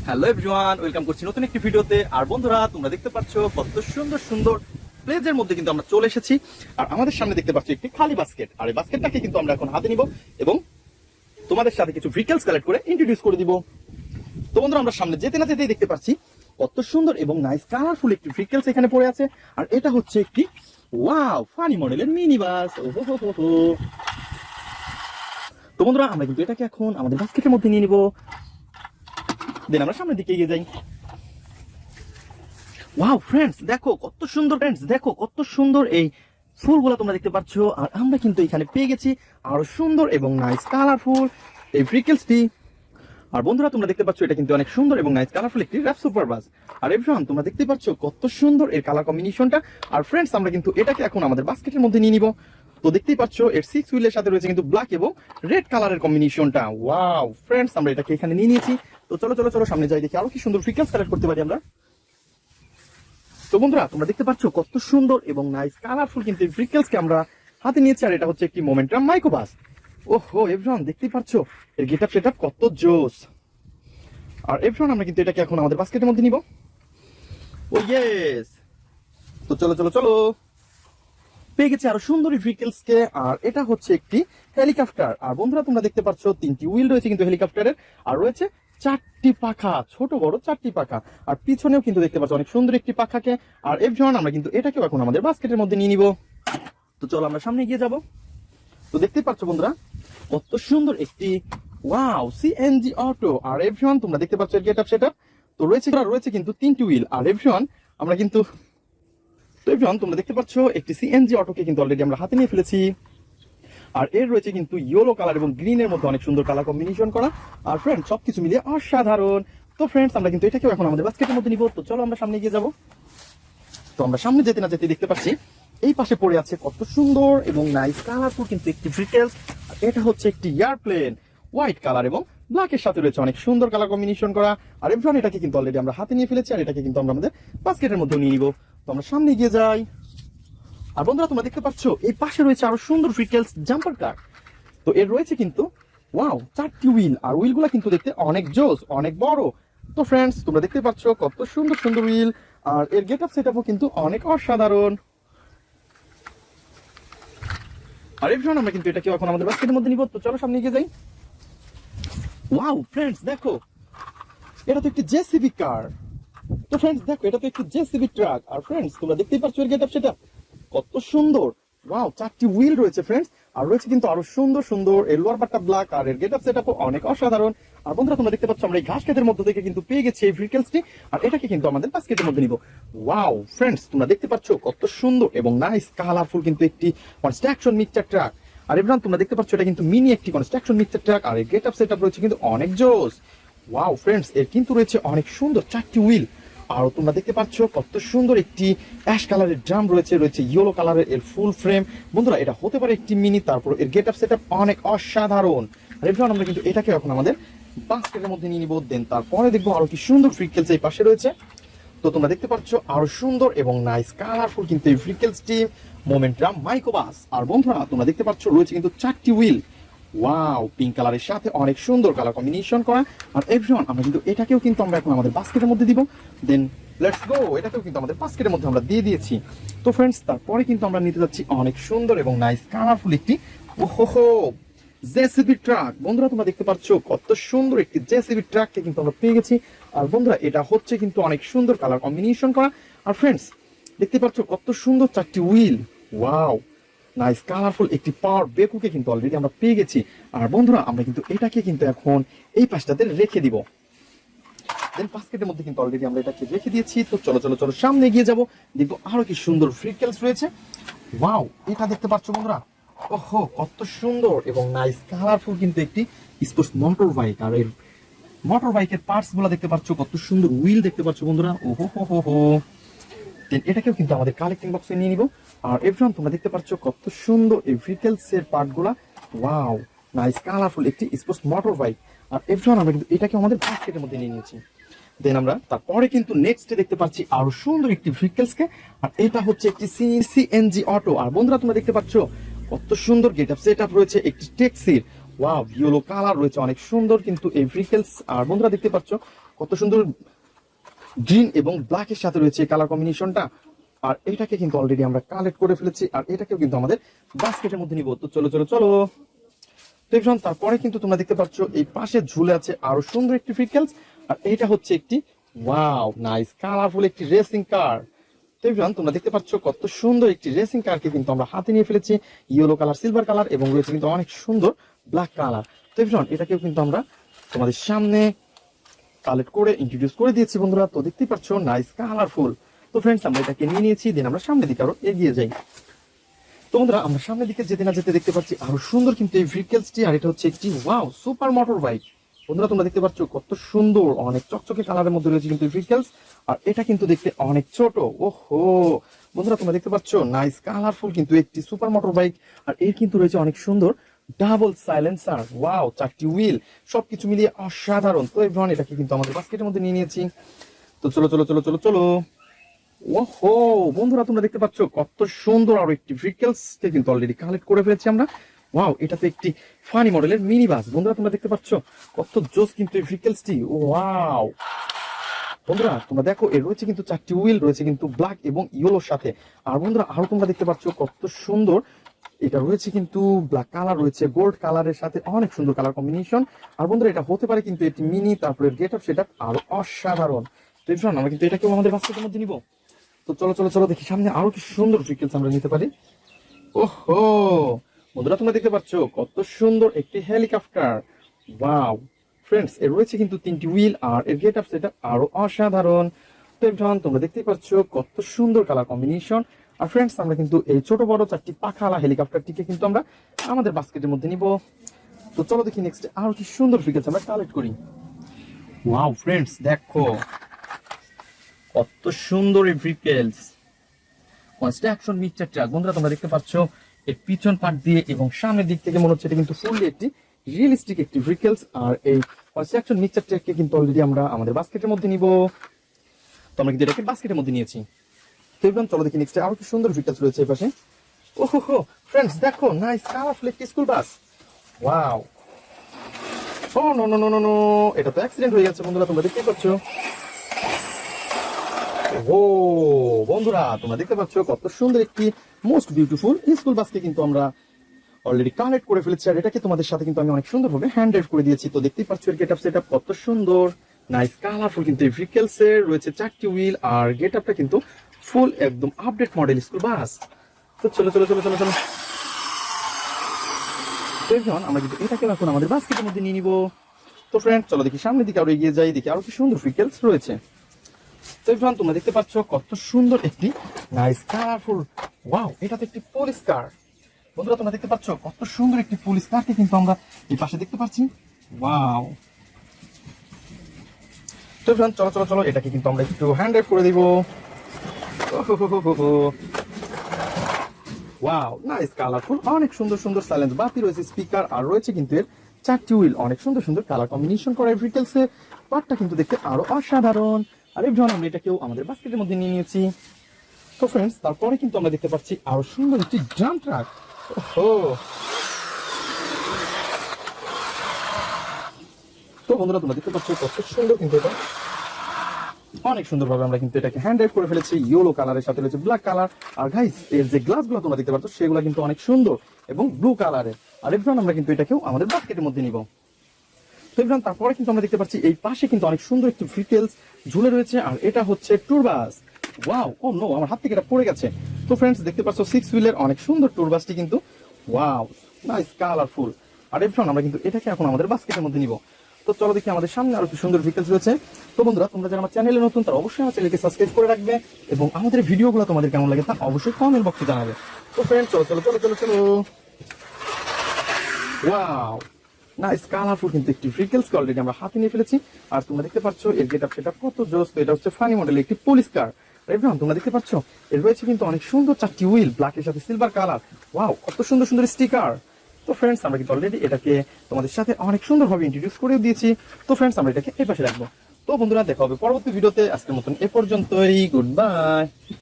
Hello everyone, welcome করছি নতুন একটি ভিডিওতে। আর বন্ধুরা, তোমরা দেখতে পাচ্ছ কত সুন্দর সুন্দর প্লেজের মধ্যে কিন্তু আমরা চলে এসেছি। আর আমাদের সামনে দেখতে পাচ্ছ একটি খালি বাস্কেট, আর এই বাস্কেটটাকে কিন্তু আমরা এখন হাতে নিব এবং তোমাদের সাথে কিছু ভেহিকলস কালেক্ট করে ইন্ট্রোডিউস করে দিব। তো বন্ধুরা, আমরা সামনে যেতে না যেতেই দেখতে পাচ্ছি কত সুন্দর এবং নাইস কালারফুল একটি ভেহিকলস এখানে পড়ে আছে। আর এটা হচ্ছে একটি ওয়াও ফানি মডেলের মিনি বাস। তো বন্ধুরা, আমরা কিন্তু এটাকে এখন আমাদের বাস্কেটের মধ্যে নিয়ে নিব। দেন আমরা সামনের দিকে এগিয়ে যাই। ওয়াও ফ্রেন্ডস, দেখো কত সুন্দর এই ফুলগুলো তোমরা দেখতে পাচ্ছ। আর আমরা কিন্তু এখানে পেয়ে গেছি আরো সুন্দর এবং নাইস কালারফুল এই ভেহিকলসটি। আর বন্ধুরা, তোমরা দেখতে পাচ্ছ এটা কিন্তু অনেক সুন্দর এবং নাইস কালারফুল একটি র্যাপ সুপার বাস। আর এভরিওয়ান, তোমরা দেখতে পাচ্ছ কত সুন্দর এর কালার কম্বিনেশনটা। আর ফ্রেন্ডস, আমরা কিন্তু এটাকে এখন আমাদের বাস্কেটের মধ্যে নিয়ে নিব। তো দেখতেই পাচ্ছ এর 6 হুইলের সাথে রয়েছে কিন্তু ব্ল্যাক এবং রেড কালারের কম্বিনেশনটা। ওয়াও ফ্রেন্ডস, আমরা এটাকে এখানে নিয়ে নিয়েছি। তো চলো চলো চলো সামনে যাই, দেখি আরো কি সুন্দর ভেহিকলস কালেক্ট করতে পারি আমরা। তো বন্ধুরা, তোমরা দেখতে পাচ্ছ কত সুন্দর এবং নাইস কালারফুল কিন্তু এই ভেহিকলসকে আমরা হাতে নিয়েছি। আর এটা হচ্ছে একটি মোমেন্টাম মাইক্রো বাস। ওহো এভরিওয়ান, দেখতেই পাচ্ছ এর গেটআপ সেটআপ কত জোস। আর এভরিওয়ান, আমরা কিন্তু এটাকে এখন আমাদের বাস্কেটের মধ্যে নিব। ও ইয়েস, তো চলো চলো চলো, পেয়ে গেছি আরো সুন্দর ভেহিকলস কে। আর এটা হচ্ছে একটি হেলিকপ্টার। আর বন্ধুরা, তোমরা দেখতে পাচ্ছ 3টি হুইল রয়েছে কিন্তু হেলিকপ্টারের, আর রয়েছে 4টি পাখা, ছোট বড় 4টি পাখা। আর পিছনেও কিন্তু দেখতে পাচ্ছ অনেক সুন্দর একটি পাখাকে। আর এভরিওয়ান, আমরা কিন্তু এটাকেও এখন আমাদের বাস্কেটের মধ্যে নিয়ে নিব। তো চলো আমরা সামনে এগিয়ে যাব। তো দেখতে পাচ্ছ বন্ধুরা কত সুন্দর একটি ওয়াও সিএনজি অটো। আর এভরিওয়ান, তোমরা দেখতে পাচ্ছ এর গেটআপ সেটআপ। তো রয়েছে কিন্তু 3টি হুইল। আর এভরিওয়ান, আমরা কিন্তু তোমরা দেখতে পাচ্ছ একটি সিএনজি অটোকে কিন্তু অলরেডি আমরা হাতে নিয়ে ফেলেছি। আর এর রয়েছে কিন্তু ইয়েলো কালার এবং গ্রিনের মধ্যে অনেক সুন্দর কালার কম্বিনেশন করা। আর ফ্রেন্ড, সবকিছু মিলিয়ে অসাধারণ। তো ফ্রেন্ডস, আমরা কিন্তু এটাকেও এখন আমাদের বাস্কেটের মধ্যে নিব। তো চলো আমরা সামনে এগিয়ে যাব। তো আমরা সামনে যেতে না যেতে দেখতে পাচ্ছি এই পাশে পড়ে আছে কত সুন্দর এবং নাইস কালারফুল কিন্তু একটি ভেহিকলস। আর এটা হচ্ছে একটি এয়ারপ্লেন, হোয়াইট কালার এবং ব্ল্যাকের সাথে রয়েছে অনেক সুন্দর কালার কম্বিনেশন করা। আর এভরিওয়ান, এটাকে কিন্তু অলরেডি আমরা হাতে নিয়ে ফেলেছি। আর এটাকে কিন্তু আমরা আমাদের বাস্কেটের মধ্যে নিয়ে নিব। তো আমরা সামনে এগিয়ে যাই। আর বন্ধুরা, তোমরা দেখতে পাচ্ছ এই পাশে রয়েছে আরো সুন্দর ভেহিকলস জাম্পার কার। তো এর রয়েছে কিন্তু ওয়াও 4টি হুইল। আর হুইলগুলো কিন্তু দেখতে অনেক জোস, অনেক বড়। তো ফ্রেন্ডস, তোমরা দেখতে পাচ্ছ কত সুন্দর সুন্দর হুইল। আর এর গেটআপ সেটআপও কিন্তু অনেক অসাধারণ। আর এভরিওয়ান, আমরা কিন্তু এটাকে এখন আমাদের বাস্কেটের মধ্যে নিব। তো চলো সামনে এগিয়ে যাই। ওয়াও ফ্রেন্ডস, দেখো এটা তো একটি জেসিবি কার। তো ফ্রেন্ডস দেখো, এটা তো একটি জেসিবি ট্রাক। আর ফ্রেন্ডস, তোমরা দেখতেই পাচ্ছ এর গেটআপ সেটআপ কত সুন্দর। ওয়াও, 4টি হুইল রয়েছে ফ্রেন্ডস। আর রয়েছে কিন্তু আরো সুন্দর সুন্দর এর লোয়ার পার্টটা ব্ল্যাক। আর এর গেটআপ সেটআপও অনেক অসাধারণ। আর বন্ধুরা, তোমরা দেখতে পাচ্ছ আমরা এই ঘাস ক্ষেতের মধ্যে থেকে কিন্তু পেয়ে গেছি এই ভেহিকলসটি। আর এটাকে কিন্তু আমাদের বাস্কেটের মধ্যে নিব। ওয়াও ফ্রেন্ডস, তোমরা দেখতে পাচ্ছ কত সুন্দর এবং নাইস কালারফুল কিন্তু একটি কনস্ট্রাকশন মিক্সচার ট্রাক। আর এভরিওয়ান, তোমরা দেখতে পাচ্ছ এটা কিন্তু মিনি একটি কনস্ট্রাকশন মিক্সচার ট্রাক। আর এর গেটআপ সেটআপ রয়েছে কিন্তু অনেক জোস। ওয়াও ফ্রেন্ডস, এর কিন্তু রয়েছে অনেক সুন্দর 4টি হুইল। আর তোমরা দেখতে পাচ্ছ কত সুন্দর একটি অ্যাশ কালারের ড্রাম রয়েছে ইয়েলো কালারের এর ফুল ফ্রেম। বন্ধুরা, এটা হতে পারে একটি মিনি। তারপর এর গেটআপ সেটআপ অনেক অসাধারণ। আর এভরিওয়ান, আমরা কিন্তু এটাকে এখন আমাদের বাস্কেটের মধ্যে নিয়ে নিব। দেন তারপরে দেখবো আরো কি সুন্দর ভেহিকলস এই পাশে রয়েছে। তো তোমরা দেখতে পাচ্ছ আরো সুন্দর এবং নাইস কালারফুল কিন্তু এই ভেহিকলসটি মোমেন্টাম মাইক্রো বাস। আর বন্ধুরা, তোমরা দেখতে পাচ্ছ রয়েছে কিন্তু 4টি হুইল। ওয়াও, পিঙ্ক কালারের সাথে অনেক সুন্দর কালার কম্বিনেশন করা। আর এভরিওয়ান, আমরা কিন্তু এটাকেও কিন্তু আমরা এখন আমাদের বাস্কেটের মধ্যে দিব। দেন লেটস গো, এটাকেও কিন্তু আমাদের বাস্কেটের মধ্যে আমরা দিয়ে দিয়েছি। তো ফ্রেন্ডস, তারপরে কিন্তু আমরা নিতে যাচ্ছি অনেক সুন্দর এবং নাইস কালারফুল একটি ওহো জেসিবি ট্রাক। বন্ধুরা, তোমরা দেখতে পাচ্ছ কত সুন্দর একটি জেসিবি ট্রাককে কিন্তু আমরা পেয়ে গেছি। আর বন্ধুরা, এটা হচ্ছে কিন্তু অনেক সুন্দর কালার কম্বিনেশন করা। আর ফ্রেন্ডস, দেখতে পাচ্ছ কত সুন্দর 4টি হুইল। ওয়াও নাইস কালারফুল একটি পাওয়ার বেকুকে কিন্তু অলরেডি আমরা পেয়ে গেছি। আর বন্ধুরা, আমরা কিন্তু এটাকে কিন্তু এখন এই পাশটাতে রেখে দিব। দেন বাস্কেটের মধ্যে কিন্তু অলরেডি আমরা এটাকে রেখে দিয়েছি। তো চলো চলো চলো সামনে এগিয়ে যাবো, দেখবো আরো কি সুন্দর ভেহিকলস রয়েছে। ওয়াও, এটা দেখতে পাচ্ছ বন্ধুরা, ওহো কত সুন্দর এবং নাইস কালারফুল কিন্তু একটি স্পোর্টস মোটর বাইক। আর এর মোটর বাইকের পার্টস গুলো দেখতে পাচ্ছ, কত সুন্দর হুইল দেখতে পাচ্ছ বন্ধুরা। ওহো হো হো হো। দেন এটাকেও কিন্তু আমাদের কালেক্টিং বক্সে নিয়ে নিব। আর এভরিওয়ান, তোমরা দেখতে পাচ্ছ কত সুন্দর এই ভেহিকলস এর পার্ট গুলা। ওয়াও নাইস কালারফুল একটি স্পোর্টস মোটর বাইক। আর এভরিওয়ান, আমরা কিন্তু এটাকে আমাদের বাস্কেটের মধ্যে নিয়ে নিয়েছি। দেন আমরা তারপরে কিন্তু নেক্সটে দেখতে পাচ্ছি আরো সুন্দর একটি ভেহিকলস কে। আর এটা হচ্ছে একটি সিএনজি অটো। আর বন্ধুরা, তোমরা দেখতে পাচ্ছ কত সুন্দর গেটআপ সেটআপ রয়েছে একটি ট্যাক্সির। ওয়াও, ইয়েলো কালার রয়েছে অনেক সুন্দর কিন্তু এই ভেহিকলস। আর বন্ধুরা দেখতে পাচ্ছ কত সুন্দর গ্রিন এবং ব্ল্যাকের সাথে রয়েছে কালার কম্বিনেশনটা। আর এটাকে কিন্তু অলরেডি আমরা কালেক্ট করে ফেলেছি, আর এটাকেও কিন্তু আমাদের বাস্কেটের মধ্যে নিব। তো চলো চলো চলো। তো এভরিওয়ান, তারপরে কিন্তু তোমরা দেখতে পাচ্ছ এই পাশে ঝুলে আছে আরো সুন্দর একটি ফ্রিকেলস, আর এটা হচ্ছে একটি ওয়াও নাইস কালারফুল একটি রেসিং কার। তো এভরিওয়ান, তোমরা দেখতে পাচ্ছ কত সুন্দর একটি রেসিং কারকে কিন্তু আমরা হাতে নিয়ে ফেলেছি, ইয়েলো কালার, সিলভার কালার এবং রয়েছে কিন্তু অনেক সুন্দর ব্ল্যাক কালার। তো এভরিওয়ান, এটাকেও কিন্তু আমরা তোমাদের সামনে কালেক্ট করে ইন্ট্রোডিউস করে দিয়েছি বন্ধুরা। তো দেখতেই পাচ্ছ নাইস কালারফুল। তো ফ্রেন্ডস, আমরা এটাকে নিয়ে নিয়েছি, দেন আমরা সামনের দিকে আরো এগিয়ে যাই। তো বন্ধুরা, আমরা সামনের দিকে যেতে না যেতে দেখতে পাচ্ছি আরো সুন্দর কিন্তু এই ভেহিকলসটি, আর এটা হচ্ছে একটি ওয়াও সুপার মোটর বাইক। বন্ধুরা, তোমরা দেখতে পাচ্ছ কত সুন্দর, অনেক চকচকে কালারের মধ্যে রয়েছে কিন্তু এই ভেহিকলস, আর এটা কিন্তু দেখতে অনেক ছোট। ওহো বন্ধুরা, তোমরা দেখতে পাচ্ছ নাইস কালারফুল কিন্তু একটি সুপার মোটর বাইক, আর এর কিন্তু রয়েছে অনেক সুন্দর ডাবল সাইলেন্সার, ওয়াও 4টি হুইল, সবকিছু মিলিয়ে অসাধারণ। তো এভরিওয়ান, এটাকে কিন্তু আমাদের বাস্কেটের মধ্যে নিয়ে নিয়েছি। তো চলো চলো চলো চলো চলো। ওহো বন্ধুরা, তোমরা দেখতে পাচ্ছ কত সুন্দর আরো একটি ভেহিকলস কে কিন্তু অলরেডি কালেক্ট করে ফেলেছি আমরা। ওয়াও, এটা তো একটি ফানি মডেলের মিনি বাস। বন্ধুরা, তোমরা দেখতে পাচ্ছ কত জোস কিন্তু এই ভেহিকলসটি। ওয়াও বন্ধুরা, তোমরা দেখো এর রয়েছে কিন্তু 4টি হুইল, রয়েছে কিন্তু ব্ল্যাক এবং ইয়েলোর সাথে। আর বন্ধুরা, আরো তোমরা দেখতে পাচ্ছ কত সুন্দর এটা রয়েছে কিন্তু ব্ল্যাক কালার, রয়েছে গোল্ড কালারের সাথে অনেক সুন্দর কালার কম্বিনেশন। আর বন্ধুরা, এটা হতে পারে কিন্তু এটি মিনি, তারপরে গেট আপ সেটা আরো অসাধারণ। তো এরপর আমরা কিন্তু এটাকেও আমাদের বাস্কেটের মধ্যে নিব। তো চলো চলো চলো, দেখি সামনে আরো কি সুন্দর ভেহিকলস আমরা নিতে পারি। ওহো বন্ধুরা, তোমরা দেখতে পাচ্ছ কত সুন্দর একটি হেলিকপ্টার। ওয়াও ফ্রেন্ডস, এর রয়েছে কিন্তু 3টি হুইল, আর এর গেট আপ সেটা আরো অসাধারণ। তো এভরিওয়ান, তোমরা দেখতেই পাচ্ছ কত সুন্দর কালার কম্বিনেশন। আর ফ্রেন্ডস, আমরা কিন্তু এই ছোট বড় 4টি পাখাওয়ালা হেলিকপ্টারটিকে কিন্তু আমরা আমাদের বাস্কেটের মধ্যে নিব। তো চলো দেখি নেক্সট আরো কি সুন্দর ভেহিকলস আমরা কালেক্ট করি। ওয়াও ফ্রেন্ডস, দেখো কত সুন্দর এই ভেহিকলস, কনস্ট্রাকশন মিক্সচার ট্রাক। বন্ধুরা, তোমরা দেখতে পাচ্ছ এর পিছন পার্ট দিয়ে এবং সামনের দিক থেকে মনে হচ্ছে এটা কিন্তু ফুললি একটি রিয়েলিস্টিক একটি ভেহিকলস। আর এই কনস্ট্রাকশন মিক্সচার ট্রাককে কিন্তু অলরেডি আমরা আমাদের বাস্কেটের মধ্যে নিব। তো আমরা কিন্তু এটাকে বাস্কেটের মধ্যে নিয়েছি। তো এবার চলো দেখি নেক্সট আরো কি সুন্দর ভেহিকলস রয়েছে এই পাশে। ওহো ফ্রেন্ডস, দেখো নাইস কালারফুল একটি school bus. Wow, oh no no no no no, এটা তো অ্যাক্সিডেন্ট হয়ে গেছে বন্ধুরা, তোমরা দেখতে পাচ্ছ। ও বন্ধুরা, তোমরা দেখতে পাচ্ছ কত সুন্দর একটি মোস্ট বিউটিফুল স্কুল বাসকে কিন্তু আমরা অলরেডি কালেক্ট করে ফেলেছি, আর এটাকে তোমাদের সাথে কিন্তু আমি অনেক সুন্দরভাবে হ্যান্ড ড্রাইভ করে দিয়েছি। তো দেখতেই পাচ্ছ এর গেটআপ সেটআপ কত সুন্দর, নাইস কালারফুল কিন্তু এই ভেহিকলস এর রয়েছে 4টি হুইল, আর গেটআপটা কিন্তু ফুল একদম আপডেট মডেল স্কুল বাস। তো চলো চলো চলো চলো চলো। তো এখন আমরা কিন্তু এটাকে এখন আমাদের বাস্কেটের মধ্যে নিয়ে নিব। তো ফ্রেন্ড, চলো দেখি সামনের দিকে আরো এগিয়ে যাই, দেখি আরো কি সুন্দর ভেহিকলস রয়েছে। তো এখন তোমরা দেখতে পাচ্ছ কত সুন্দর একটি নাইস কালারফুল, ওয়াও এটা তো একটি পুলিশ কার। বন্ধুরা, তোমরা দেখতে পাচ্ছ কত সুন্দর একটি পুলিশ কারকে কিন্তু আমরা এই পাশে দেখতে পাচ্ছি। ওয়াও, তো ফ্রেন্ড চলো চলো চলো, এটাকে কিন্তু আমরা একটু হ্যান্ড ড্রাইভ করে দিব। ওয়াও নাইস কালারফুল, অনেক সুন্দর সুন্দর সাইলেন্স বাতি রয়েছে, স্পিকার, আর রয়েছে কিন্তু এর 4টি হুইল, অনেক সুন্দর সুন্দর কালার কম্বিনেশন করা ভেহিকলস এর পার্টটা কিন্তু দেখতে আরো অসাধারণ। আর এই আমরা এটাকেও আমাদের বাস্কেটের মধ্যে নিয়ে নিয়েছি। তো ফ্রেন্ডস, তারপরে কিন্তু আমরা দেখতে পাচ্ছি আরো সুন্দর একটি ড্রাম ট্রাক। ওহো, তো বন্ধুরা, তোমরা দেখতে পাচ্ছ কত সুন্দর কিন্তু এটা, অনেক সুন্দরভাবে আমরা কিন্তু এটাকে হ্যান্ড ড্রাইভ করে ফেলেছি। ইয়েলো কালারের সাথে রয়েছে ব্ল্যাক কালার, আর গাইস এর যে গ্লাসগুলো তোমরা দেখতে পাচ্ছ সেগুলো কিন্তু অনেক সুন্দর এবং ব্লু কালারের। আর এবার আমরা কিন্তু এটাকেও আমাদের বাস্কেটের মধ্যে নিব। তো এবার তারপরে কিন্তু আমরা দেখতে পাচ্ছি এই পাশে কিন্তু অনেক সুন্দর একটি ভেহিকলস ঝুলে রয়েছে, আর এটা হচ্ছে ট্যুর বাস। ওয়াও, ও নো, আমার হাত থেকে এটা পড়ে গেছে। তো ফ্রেন্ডস, দেখতে পাচ্ছ 6 হুইলের অনেক সুন্দর ট্যুর বাসটি কিন্তু ওয়াও নাইস কালারফুল। আর এবার আমরা কিন্তু এটাকে এখন আমাদের বাস্কেটের মধ্যে নিব। তো চলো দেখি আমাদের সামনে আরো কি সুন্দর ভেহিকলস রয়েছে। তো বন্ধুরা, তোমরা যারা আমার চ্যানেলে নতুন তারা অবশ্যই আমার চ্যানেলকে সাবস্ক্রাইব করে রাখবে, এবং আমাদের ভিডিওগুলো তোমাদের কেমন লাগে তা অবশ্যই কমেন্ট বক্সে জানাবে। তো ফ্রেন্ডস, চলো চলো চলো চলো চলো। ওয়াও নাইস কালারফুল কিন্তু একটি ভেহিকলস অলরেডি আমরা হাতে নিয়ে ফেলেছি, আর তোমরা দেখতে পাচ্ছ এর গেটআপ সেটা কত জোস। তো এটা হচ্ছে ফানি মডেল একটি পুলিশ কার। এভরিওয়ান, তোমরা দেখতে পাচ্ছ এর রয়েছে কিন্তু অনেক সুন্দর 4টি হুইল, ব্ল্যাকের সাথে সিলভার কালার। ওয়াও, কত সুন্দর সুন্দর স্টিকার। তো ফ্রেন্ডস, আমরা কিন্তু অলরেডি এটাকে তোমাদের সাথে অনেক সুন্দরভাবে ইন্ট্রোডিউস করে দিয়েছি। তো ফ্রেন্ডস, আমরা এটাকে এই পাশে রাখবো। তো বন্ধুরা, দেখা হবে পরবর্তী ভিডিওতে। আজকের মতন এ পর্যন্তই, গুড বাই।